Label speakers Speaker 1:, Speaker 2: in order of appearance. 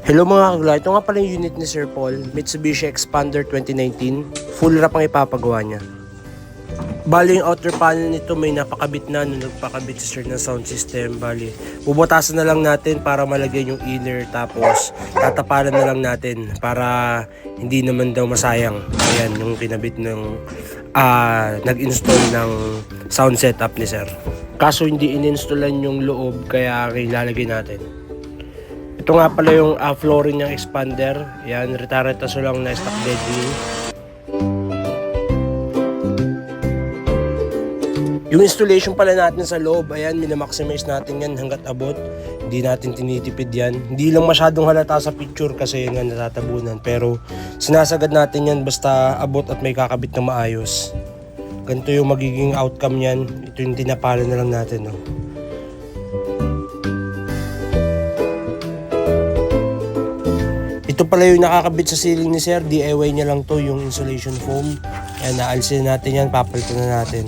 Speaker 1: Hello mga kagla, ito nga pala yung unit ni Sir Paul, Mitsubishi Expander 2019. Full wrap ang ipapagawa niya. Bali yung outer panel nito may napakabit na nung nagpakabit si Sir ng sound system. Bali, bubutasan na lang natin para malagyan yung inner, tapos tatapalan na lang natin para hindi naman daw masayang. Ayan yung kinabit ng nag-install ng sound setup ni Sir. Kaso hindi in-installan yung loob kaya ilalagay natin. Ito nga pala yung flooring ng expander. Yan, reta-retaso lang na stock dead wing. Yung installation pala natin sa loob, ayan, minamaximize natin yan hanggat abot. Hindi natin tinitipid yan. Hindi lang masyadong halata sa picture kasi nga natatabunan. Pero sinasagad natin yan basta abot at may kakabit na maayos. Ganito yung magiging outcome yan. Ito yung tinapala na lang natin. No? Ito pala yung nakakabit sa ceiling ni Sir. DIY niya lang to yung insulation foam. Ayan, naalisin natin yan. Papalitan na natin.